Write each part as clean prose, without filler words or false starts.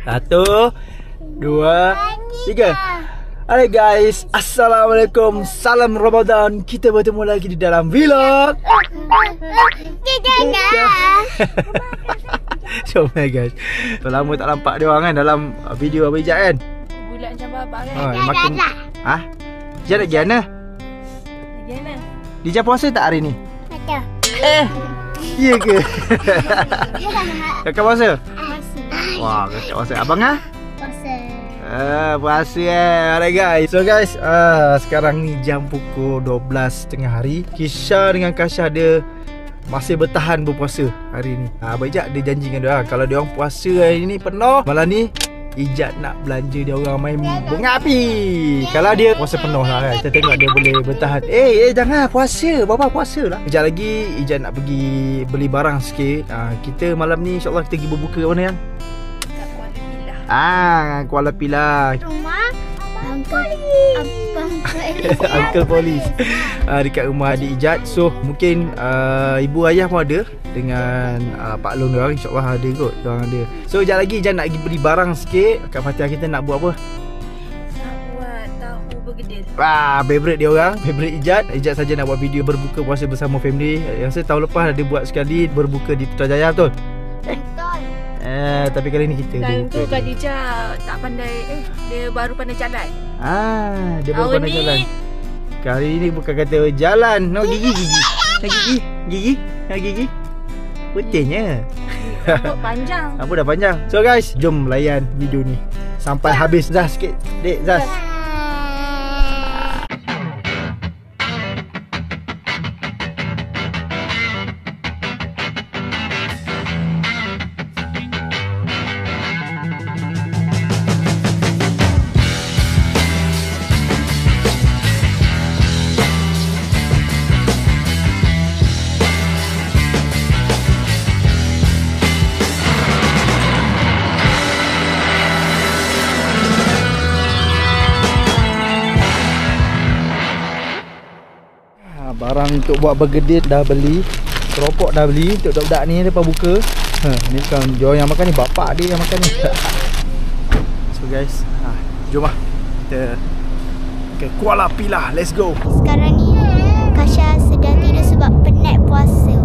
Satu, dua, tiga. Hai guys, Assalamualaikum, salam Ramadan. Kita bertemu lagi di dalam vlog. Comel guys. Lama tak nampak dia orang kan dalam video Abang Ijat kan. Bulat macam babak kan. Makin Ijat nak pergi mana? Pergi mana? Ijat puasa tak hari ni? Tak. Ya ke? Kakak puasa? Wah, kakak puasa. Abang ah? Puasa Alright guys. So guys, sekarang ni jam pukul 12 tengah hari. Kisha dengan Kasha dia masih bertahan berpuasa hari ni. Abang Ijat dia janji dengan dia kalau dia orang puasa hari ni penuh, malam ni Ijat nak belanja dia orang main bunga api. Kalau dia puasa penuh lah kan, kita tengok dia boleh bertahan. Jangan puasa, bapa puasa lah. Sekejap lagi Ijat nak pergi beli barang sikit. Kita malam ni insyaAllah kita pergi berbuka ke mana yang? Kuala Pilah. Rumah Abang Uncle Polis. Dekat rumah adik Ijat. So mungkin ibu ayah pun ada dengan Pak Long diorang. InsyaAllah ada kot, diorang ada. So sekejap lagi Ijat nak pergi beli barang sikit. Kak Fatihah kita nak buat apa? Nak buat tahu bergedil. Favorite dia orang, favorite Ijat. Ijat saja nak buat video berbuka puasa bersama family. Yang saya tahun lepas ada buat sekali berbuka di Putrajaya, betul? Tapi kali ni kita time tu Khadijah tak pandai. Dia baru pandai jalan. Dia baru pandai jalan. Kali ni bukan kata jalan. No, gigi. Gigi. Putihnya. Rambut panjang. Rambut dah panjang. So guys, jom layan video ni sampai habis. Zaz sikit. Dek, Zaz. Barang untuk buat bergedil dah beli. Keropok dah beli untuk budak-budak ni lepas buka. Ni kan diorang yang makan ni, bapak dia yang makan ni. So guys, jom lah kita ke Kuala Pilah. Let's go. Sekarang ni Kasha sedang tidur sebab penat puasa.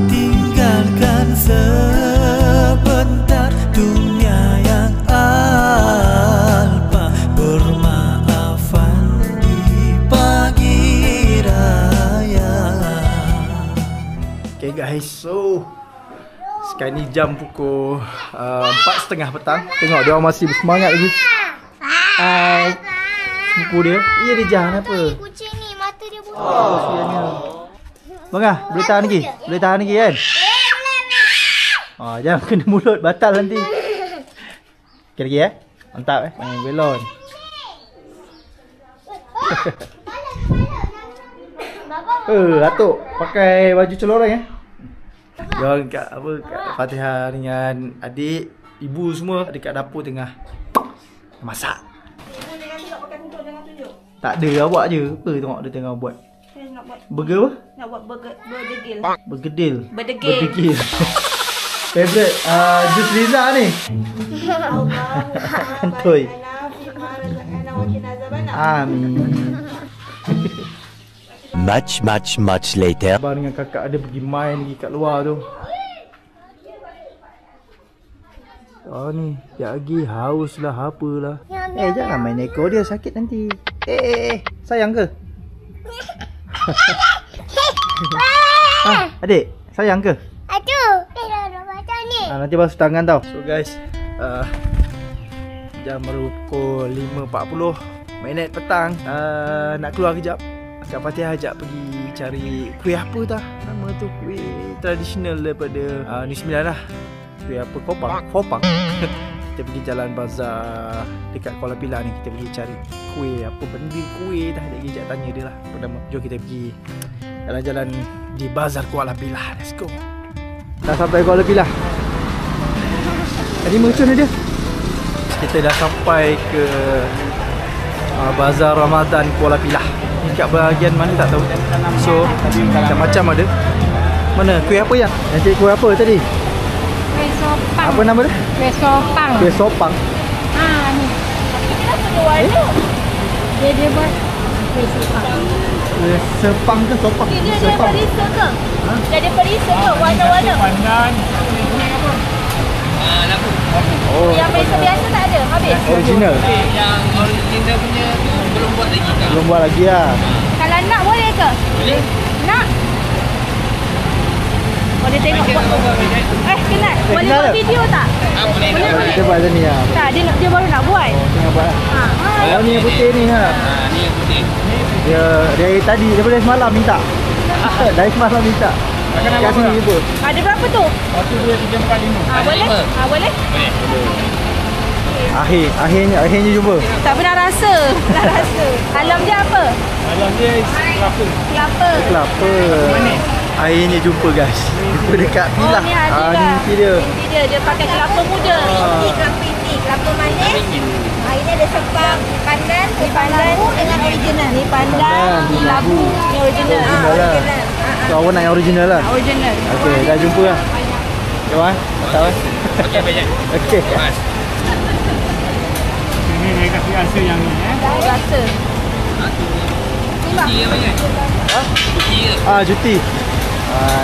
Tinggalkan sebentar dunia yang alpa, bermaafan di pagi raya. Okay guys, so sekarang ni jam pukul 4.30 petang. Tengok dia orang masih bersemangat lagi. Hai. Buku dia. Dia jangan apa? Kucing ni mata dia buta. Kesiannya. Bangah, boleh tahan lagi? Boleh tahan lagi kan? Jangan kena mulut, batal nanti. Okay lagi mantap main belon. Atuk pakai baju celoreng Diorang kat Fatihah dengan adik, ibu semua ada kat dapur tengah masak. Tak ada, awak je. Apa tengok dia tengah buat? Nak buat burger apa? Nak buat berdegil. Berdegil. Favorite jus Liza ni. Kantoi. Amin. Much later. Abang dengan kakak ada pergi main lagi kat luar tu. Oh ni, sekejap lagi haus lah apalah. Jangan main ekor dia, sakit nanti. Sayang ke? Adik, sayang ke? Aduh, macam ni. Nanti basuh tangan tau. So guys, jam baru pukul 5.40 petang. Nak keluar kejap. Kak Fatihah ajak pergi cari kuih apa dah. Nama tu kuih tradisional daripada New Zealand lah. Kuih apa? Fopang. Kita pergi jalan bazar dekat Kuala Pilah ni. Kita pergi cari kuih apa benda kuih dah. Dia ajak tanya dia lah apa nama. Jom kita pergi jalan-jalan di bazar Kuala Pilah. Let's go. Dah sampai Kuala Pilah. Tadi macam dia. Kita dah sampai ke bazar Ramadan Kuala Pilah. Ni kat bahagian mana tak tahu. So macam-macam ada. Mana kuih apa yang? Yang cik kuih apa tadi? Kuih sopang. Apa nama dia? Kuih sopang. Kuih sopang. Ni. Kita punya warna. Dia buat kuih sopang. Kuih sepang ke sopang? Dia perisa ke? Dia ada perisa ke? Warna-warna. Oh, yang perisa biasa tak ada. Habis. Original. Yang original punya tu belum buat lagi tak? Belum buat lagi lah. Kalau nak boleh ke? Boleh. Nak? Boleh tengok buat. Kenal. Boleh buat video tak? Boleh. Kita buat macam ni lah. Tak, dia baru nak buat. Tengah buat lah. Oh ni yang putih ni ha. Ni yang putih. Dia dari tadi, daripada semalam minta. Dari semalam minta. Kat sini jumpa. Ada berapa tu? Satu, dua, tiga, empat, lima. Boleh? Boleh? Boleh. Akhirnya jumpa. Tak pernah rasa. Alam dia apa? Alam dia kelapa. Kelapa. Akhirnya jumpa guys. Jumpa dekat Pilah. Ni ada Ni dia. Dia pakai kelapa muda. Kelapa manis. Ini ada sepang, pandan, labu dengan original. Ni pandan, ni labu, ni original. Original. So awak nak yang original lah. Original. Okey, dah jumpa lah. Jom ah. Mantap ah. Okey, baik. Okey. Mas. Ini dia kasi rasa yang ni Rasa. Cuti ke banyak? Cuti ke? Cuti.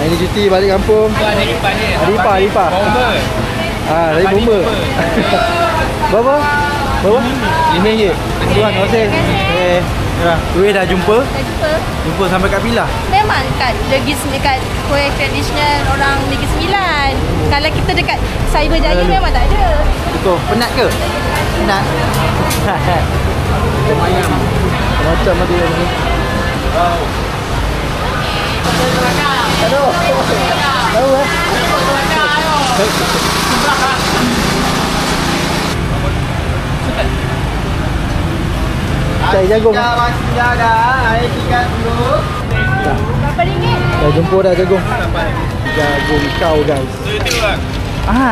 Ini cuti balik kampung. Ada lipat ni. Lipat. Bomba. Dari bomba. Berapa? RM5. Tuan, terima kasih. Kuih dah jumpa. Jumpa sampai kat Pilah. Memang dekat kuih tradisional orang Negeri Sembilan. Kalau kita dekat Cyberjaya memang tak ada. Betul. Penat ke? Penat. Macam ada ni. Aduh. Tahu cari jagung. Berapa ringgit? Dah jumpa dah jagung. Jagung kau guys.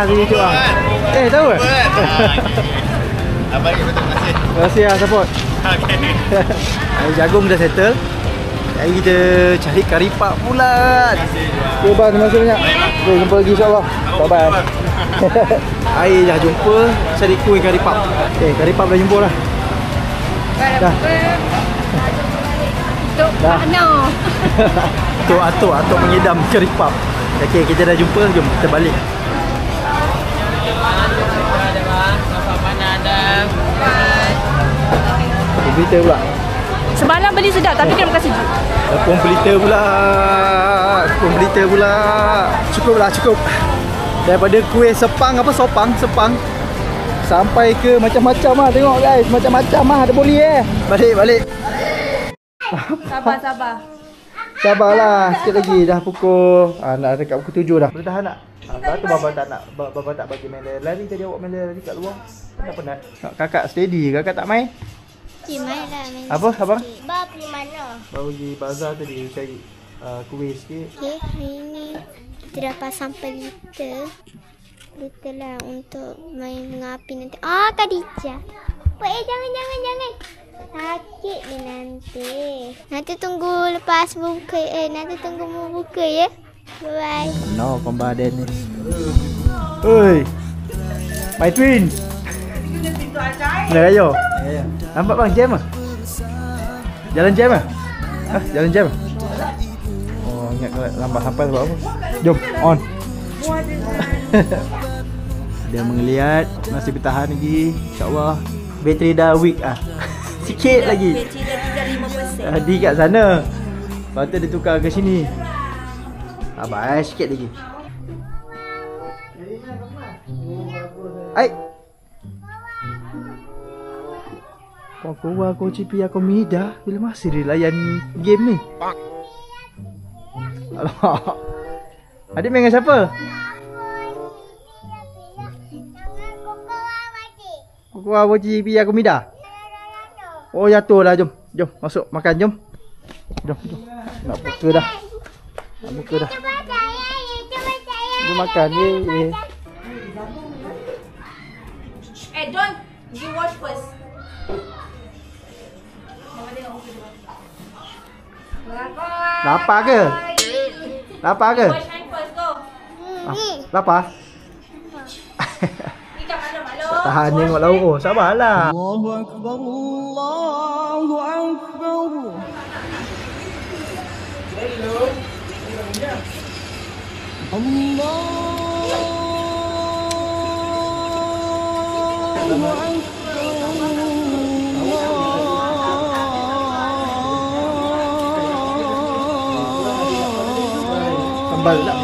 Tu YouTube ah. Tahu ke? Abang ni betul, terima kasih. Terima kasih lah support. Jagung dah settle. Jadi kita cari kari pak pula. Okay bang, terima kasih banyak. Okay, jumpa lagi insyaAllah. Bye bye. Air dah jumpa. Cari kuih kari pak. Okay, kari pak dah jumpa lah. Dah. Untuk Ana. Atuk mengidam kari pak. Okay, kita dah jumpa. Jom kita balik. Berita pula. Semalam beli sedap tapi kena makan sejuk. Berita pula. Cukup. Daripada kuih sepang sepang. Sampai ke macam-macam lah. Tengok guys, macam-macam lah. Ada boleh Balik. Sabarlah, sikit lagi. Dah pukul nak dekat pukul 7 dah. Boleh tahan tak? Lepas tu Baba tak nak. Baba tak bagi main lari. Tadi awak main lari kat luar. Penat. Kakak steady. Kakak tak main? Main lah. Apa abang? Bawa pergi mana? Baru pergi bazar tadi cari kuih sikit. Okay, hari ni kita dah pasang pelita lah untuk main bunga api nanti. Khadijah. Jangan. Sakit ni nanti. Nanti tunggu lepas buka. Nanti tunggu mau buka ya. Bye. No, kombaden ni. Oi. My twin. Nak ayo. Nampak bang, jam ah? Jalan jam ah? Hah, jalan jam? Oh, ingat kalau lambat sampai sebab apa? Jom, on. Dia mengeliat, masih bertahan lagi. InsyaAllah. Bateri dah weak ah. Sikit lagi. Bateri dah 3-5%. Di kat sana. Lepas tu dia tukar ke sini. Abang, sikit lagi. Hai. Aku cipi aku mida. Bila masa dia layan game ni? Alamak. Adik main dengan siapa? Koko apa cipi aku mida? Oh, jatuh dah. Jom. Jom masuk makan, jom. Jom. Nak buka dah. Jom makan. Ye. Don't. You watch first. Lapar ke? Lapar ke? Watch hand first, go. Lapar? Ni kat malu-malu. Tahan tengok lauk. Oh, sabarlah. Allahu Akbar, Allahu Akbar. Sambal tak?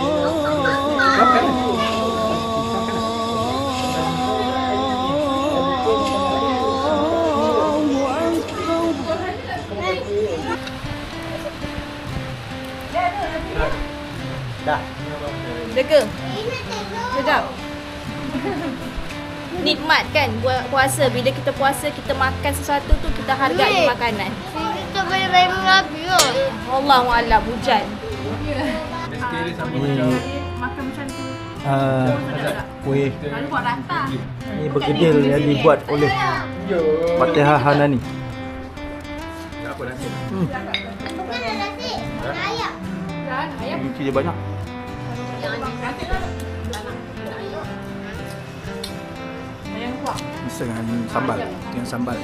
Dah. Lega. Sedap. Nikmat kan buat puasa. Bila kita puasa, kita makan sesuatu tu, kita hargai makanan. Kita boleh main mengapi ke? Allahuakbar, hujan. Ni Makan macam tu. kuih Lalu buat rata. ni bergedil yang dibuat oleh Fatihah Hanani. Bukan ada nasi. Ayam. Kunci dia banyak. Bisa dengan sambal. Dengan sambal.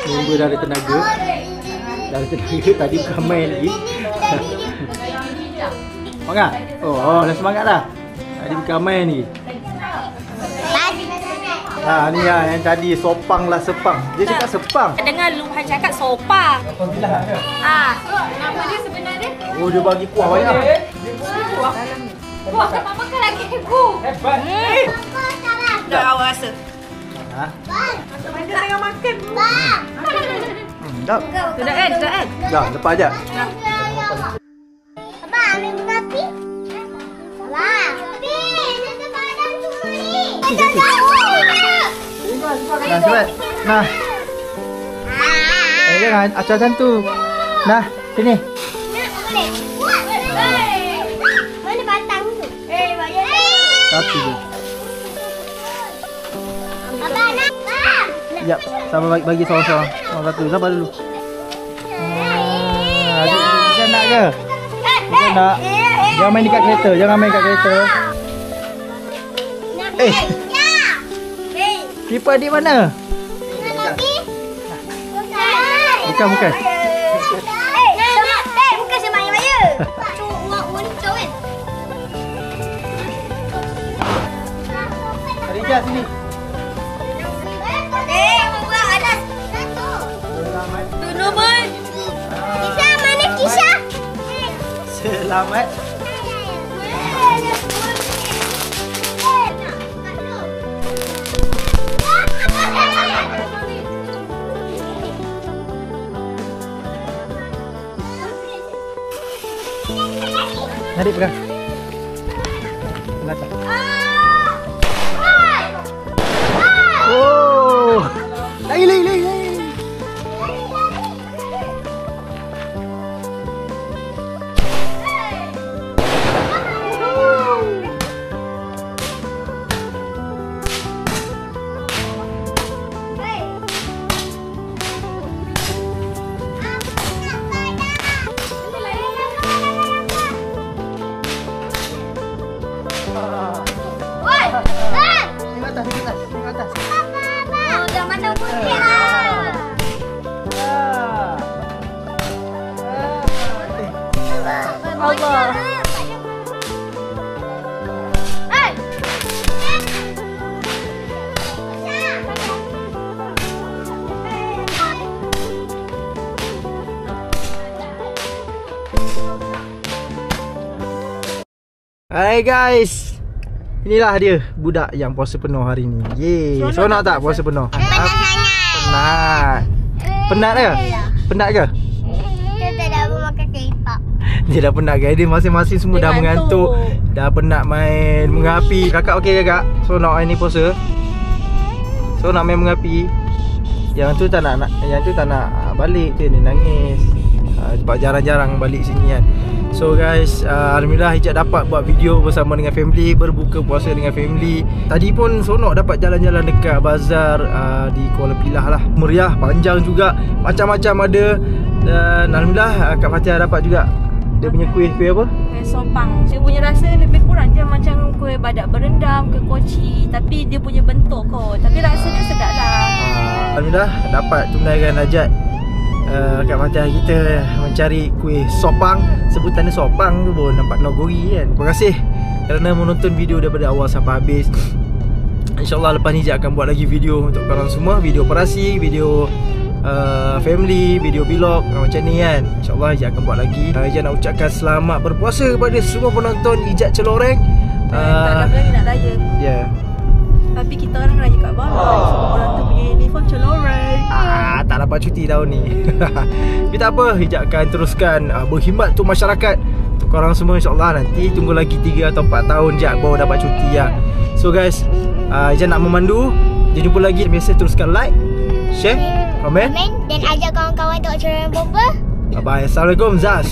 Tunggu dah ada tenaga. Dah ada tenaga. Tadi bukan main lagi. Semangat? Oh, dah semangat dah. Tadi bukan main ni. Ha, ni lah yang tadi sopang lah sepang. Dia cakap sepang. Dengar Luhan cakap sopa. Nama dia sebenarnya? Oh, dia bagi kuah banyak. Wah, tak makan lagi aku. Hebat. Dah awak rasa. Ha? Kita tengah makan. Dah. Sudah kan? Dah, lepas je. Abang, ambil mengapi. Abang. Tapi, nasi padang cuma ni. Kita tahu. Nah, cepat. Nah. Jangan acah macam tu. Nah, sini. Mana batang tu? Bayar. Satu je. Abang nak. Sekejap. Sabar bagi seorang-seorang. Orang satu. Sabar dulu. Dia nak ke? Dia nak. Jangan main dekat kereta. Jangan main dekat kereta. Eh. Tipu adik mana? Bukan. Bukan semangat raya. Uang untung kan. Rija sini. Buang atas. Tunggu pun. Kisah mana kisah? Selamat. Adik pegang. Belakang. Oh. Lagi. Allah. Hai guys, inilah dia budak yang puasa penuh hari ni. Yeay, seronok tak puasa penuh? Penat. Penat ke? Penat ke? Kita tak dapat makan kepak. Dia dah penat guys, dia masing-masing semua dah mengantuk. Dah penat main mengapi. Kakak okey kakak? Seronok hari ni puasa? Seronok main mengapi? Yang tu tak nak balik tu, dia nangis. Sebab jarang-jarang balik sini kan. So guys, alhamdulillah Hijab dapat buat video bersama dengan family, berbuka puasa dengan family. Tadi pun seronok dapat jalan-jalan dekat bazar di Kuala Pilah lah. Meriah, panjang juga, macam-macam ada. Dan alhamdulillah Kak Fatihah dapat juga dia punya kuih apa? Kuih sopang. Saya punya rasa lebih kurang je macam kuih badak berendam, kuih koci. Tapi dia punya bentuk kot. Tapi rasanya sedap lah. Alhamdulillah dapat tunaikan hajat Kak Fatihah kita mencari kuih sopang. Sebutan dia sopang tu pun nampak nogori kan. Terima kasih kerana menonton video daripada awal sampai habis. InsyaAllah lepas ni Hijab akan buat lagi video untuk korang semua. Video operasi, video family, video vlog macam ni kan. InsyaAllah Hijab akan buat lagi. Hijab nak ucapkan selamat berpuasa kepada semua penonton Hijab Celoreng. Tak lama lagi nak raya. Ya. Tapi kita orang raya kat bawah. Sebab orang tu punya uniform Celoreng. Tak dapat cuti tahun ni. Tapi tak apa, Hijab akan teruskan berkhidmat untuk masyarakat, untuk korang semua. InsyaAllah nanti tunggu lagi 3 atau 4 tahun Hijab baru dapat cuti lah. So guys, Hijab nak memandu. Kita jumpa lagi. Biasa teruskan like, share, komen Dan ajak kawan-kawan tengok Celoreng Bomba. Bye bye. Assalamualaikum Zaz.